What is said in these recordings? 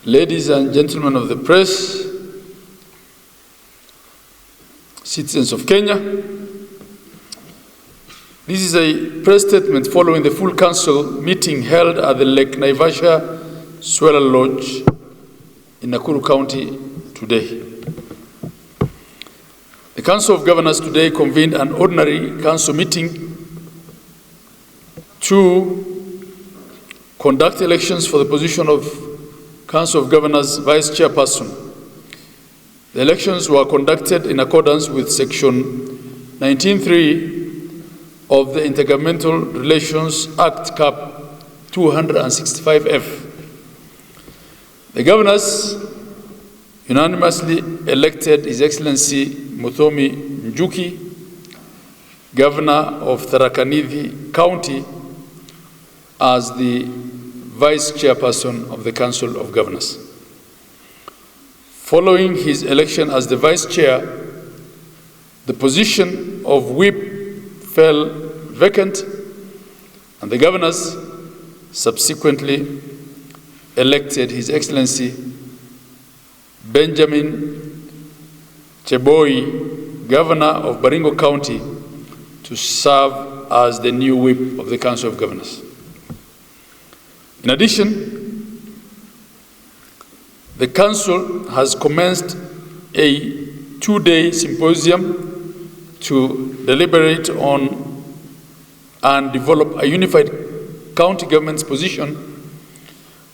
Ladies and gentlemen of the press, citizens of Kenya, this is a press statement following the full council meeting held at the Lake Naivasha Swela Lodge in Nakuru County today. The Council of Governors today convened an ordinary council meeting to conduct elections for the position of Council of Governors Vice Chairperson. The elections were conducted in accordance with Section 19.3 of the Intergovernmental Relations Act Cap 265F. The governors unanimously elected His Excellency Muthomi Njuki, Governor of Tharaka Nithi County, as the Vice Chairperson of the Council of Governors. Following his election as the Vice Chair, the position of Whip fell vacant, and the governors subsequently elected His Excellency Benjamin Cheboi, Governor of Baringo County, to serve as the new Whip of the Council of Governors. In addition, the Council has commenced a two-day symposium to deliberate on and develop a unified county government's position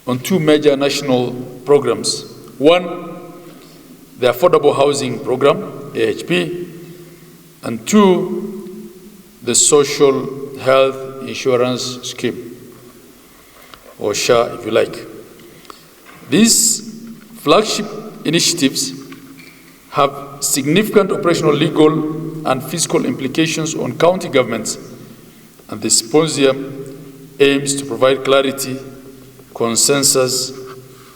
on two major national programs. One, the Affordable Housing Program, AHP, and two, the Social Health Insurance Scheme, or SHA if you like. These flagship initiatives have significant operational, legal, and fiscal implications on county governments, and the Symposium aims to provide clarity, consensus,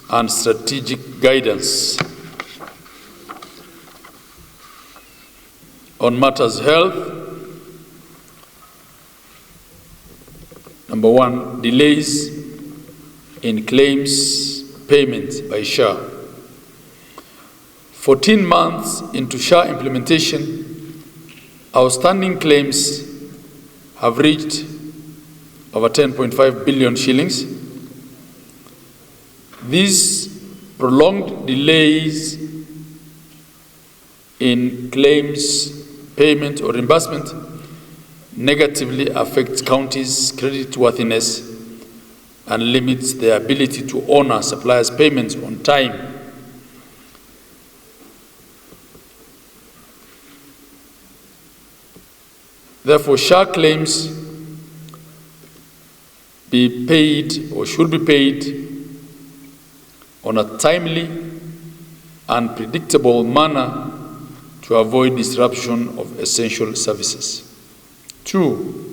and strategic guidance on matters health. Number one, delays in claims payment by SHA. 14 months into SHA implementation, outstanding claims have reached over 10.5 billion shillings. These prolonged delays in claims payment or reimbursement negatively affects counties' creditworthiness and limits their ability to honor suppliers' payments on time. Therefore, SHA claims be paid or should be paid on a timely and predictable manner to avoid disruption of essential services. Two,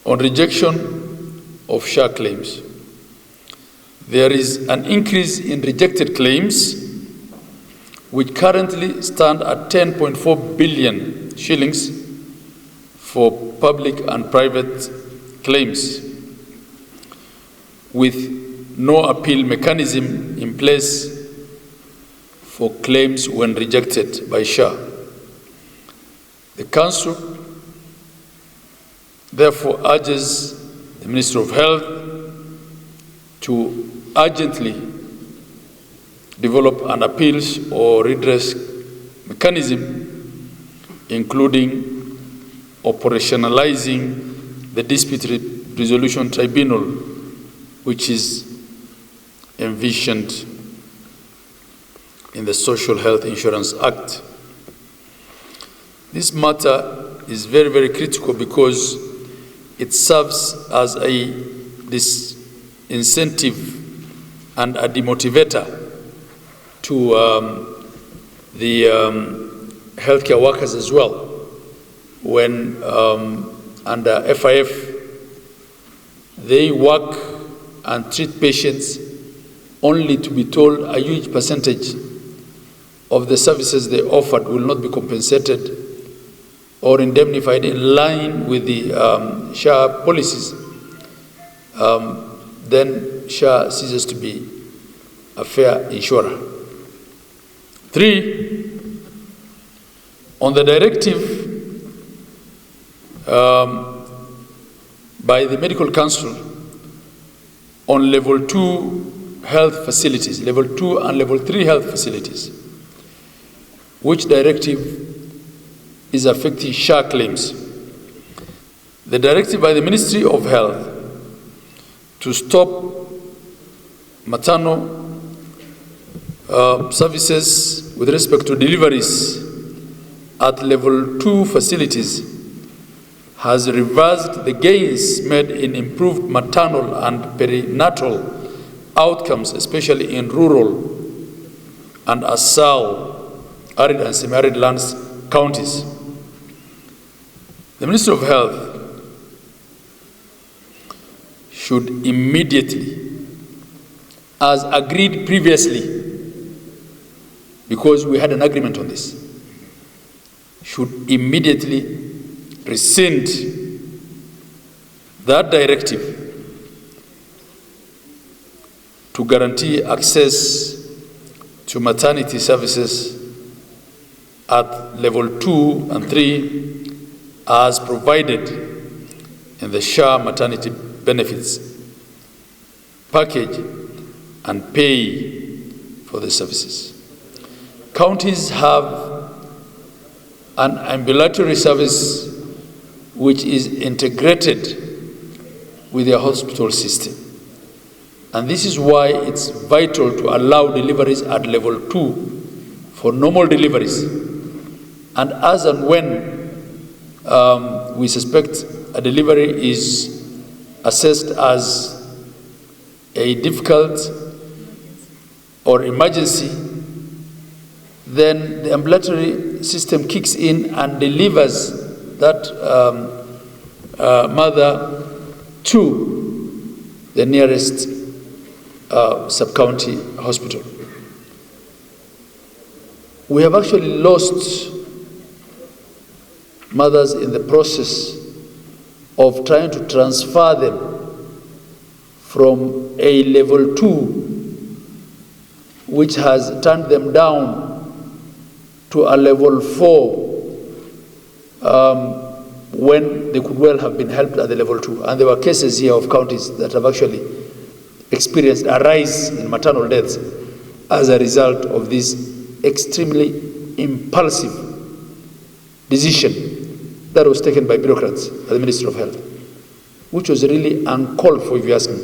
on rejection of SHA claims. There is an increase in rejected claims, which currently stand at 10.4 billion shillings for public and private claims, with no appeal mechanism in place for claims when rejected by SHA. The Council therefore urges the Minister of Health to urgently develop an appeals or redress mechanism, including operationalizing the Dispute Resolution Tribunal, which is envisioned in the Social Health Insurance Act. This matter is very, very critical because it serves as a disincentive and a demotivator to the healthcare workers as well. When under FIF, they work and treat patients only to be told a huge percentage of the services they offered will not be compensated or indemnified in line with the SHA policies. then SHA ceases to be a fair insurer. 3, on the directive by the Medical Council on level 2 health facilities, level 2 and level 3 health facilities, which directive is affecting SHA claims. The directive by the Ministry of Health to stop maternal services with respect to deliveries at level 2 facilities has reversed the gains made in improved maternal and perinatal outcomes, especially in rural and ASAL, arid and semi-arid lands counties. The Ministry of Health should immediately, as agreed previously, because we had an agreement on this, should immediately rescind that directive to guarantee access to maternity services at level 2 and 3 as provided in the SHA maternity benefits package and pay for the services. Counties have an ambulatory service which is integrated with their hospital system. And this is why it's vital to allow deliveries at level 2 for normal deliveries. And as and when we suspect a delivery is assessed as a difficult or emergency, then the ambulatory system kicks in and delivers that mother to the nearest sub-county hospital. We have actually lost mothers in the process of trying to transfer them from a level 2, which has turned them down to a level 4 when they could well have been helped at the level 2. And there were cases here of counties that have actually experienced a rise in maternal deaths as a result of this extremely impulsive decision that was taken by bureaucrats at the Ministry of Health, which was really uncalled for, if you ask me.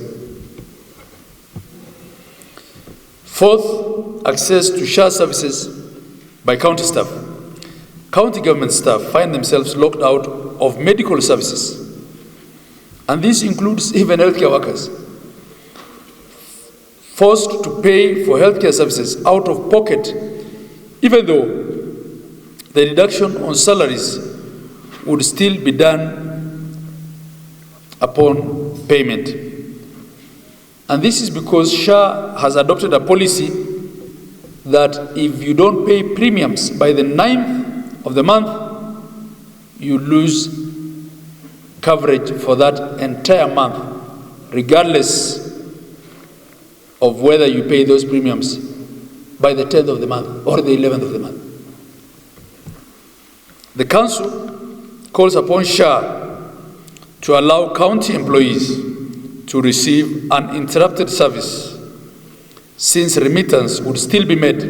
4th, access to SHA services by county staff. County government staff find themselves locked out of medical services, and this includes even healthcare workers, forced to pay for healthcare services out of pocket, even though the deduction on salaries would still be done upon payment. And this is because SHA has adopted a policy that if you don't pay premiums by the 9th of the month, you lose coverage for that entire month, regardless of whether you pay those premiums by the 10th of the month or the 11th of the month. The Council calls upon SHA to allow county employees to receive uninterrupted service, since remittance would still be made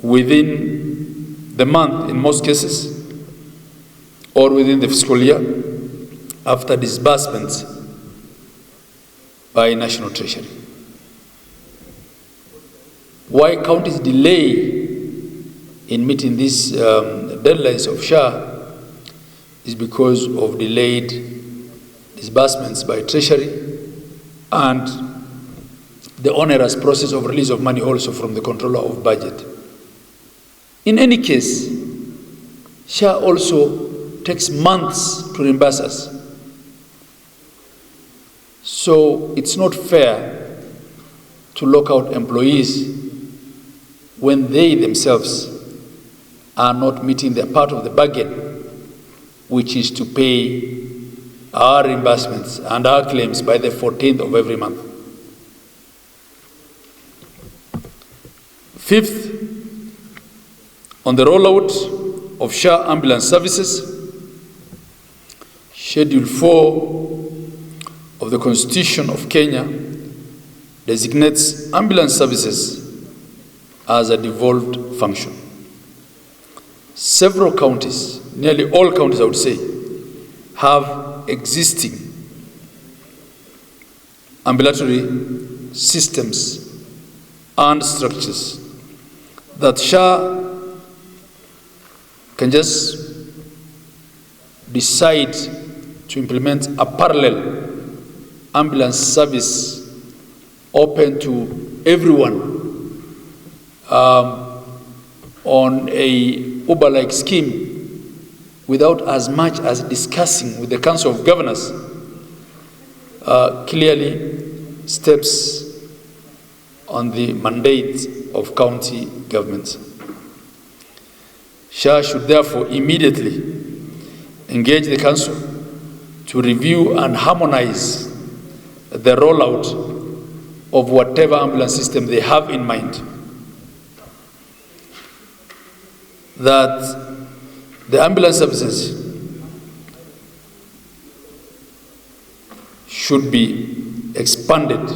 within the month in most cases, or within the fiscal year after disbursements by National Treasury. Why counties delay in meeting these deadlines of SHA is because of delayed disbursements by Treasury and the onerous process of release of money also from the controller of budget. In any case, SHA also takes months to reimburse us. So it's not fair to lock out employees when they themselves are not meeting their part of the bargain, which is to pay our reimbursements and our claims by the 14th of every month. Fifth, on the rollout of SHA ambulance services, Schedule 4 of the Constitution of Kenya designates ambulance services as a devolved function. Several counties, nearly all counties I would say, have existing ambulatory systems and structures that SHA can just decide to implement a parallel ambulance service open to everyone on a Uber-like scheme without as much as discussing with the Council of Governors, clearly steps on the mandate of county governments. SHA should therefore immediately engage the Council to review and harmonize the rollout of whatever ambulance system they have in mind. That the ambulance services should be expanded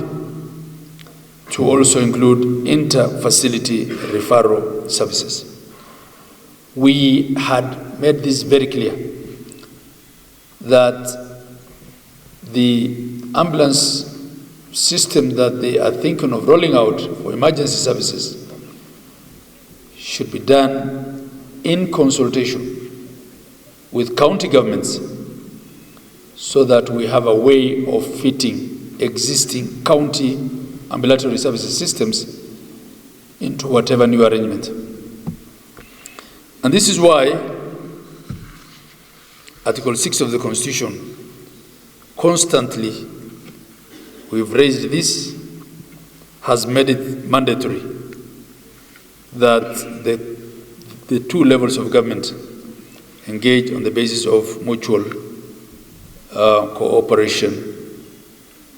to also include inter-facility referral services. We had made this very clear that the ambulance system that they are thinking of rolling out for emergency services should be done in consultation with county governments so that we have a way of fitting existing county ambulatory services systems into whatever new arrangement. And this is why Article 6 of the Constitution constantly, we've raised this, has made it mandatory that the two levels of government engage on the basis of mutual cooperation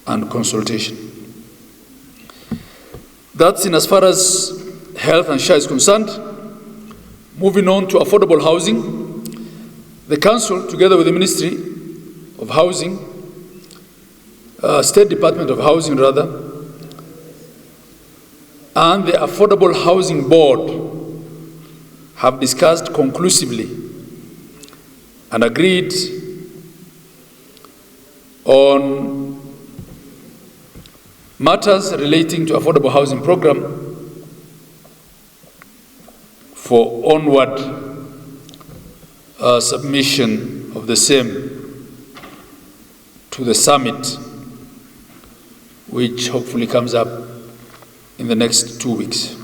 and consultation. That's in as far as health and SHA is concerned. Moving on to affordable housing, the Council, together with the Ministry of Housing, State Department of Housing rather, and the Affordable Housing Board have discussed conclusively and agreed on matters relating to affordable housing program for onward submission of the same to the summit, which hopefully comes up in the next 2 weeks.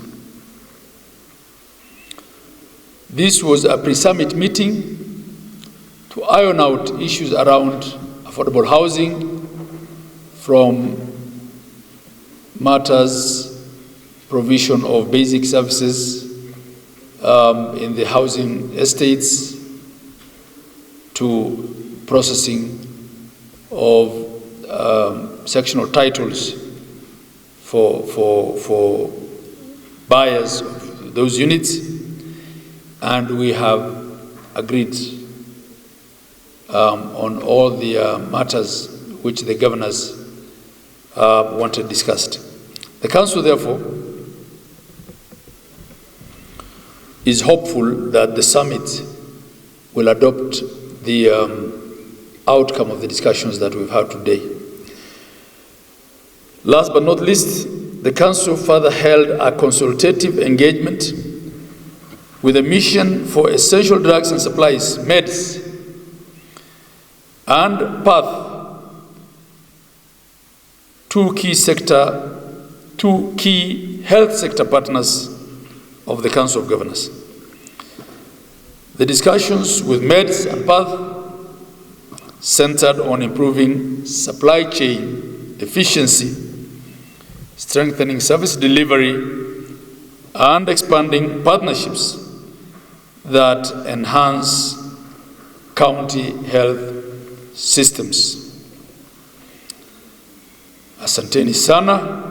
This was a pre-summit meeting to iron out issues around affordable housing, from matters, provision of basic services in the housing estates, to processing of sectional titles for buyers of those units, and we have agreed on all the matters which the governors wanted discussed. The Council, therefore, is hopeful that the summit will adopt the outcome of the discussions that we've had today. Last but not least, the Council further held a consultative engagement with the Mission for Essential Drugs and Supplies, MEDS, and PATH, two key health sector partners of the Council of Governors. The discussions with MEDS and PATH centered on improving supply chain efficiency, strengthening service delivery, and expanding partnerships that enhance county health systems. Asanteni sana.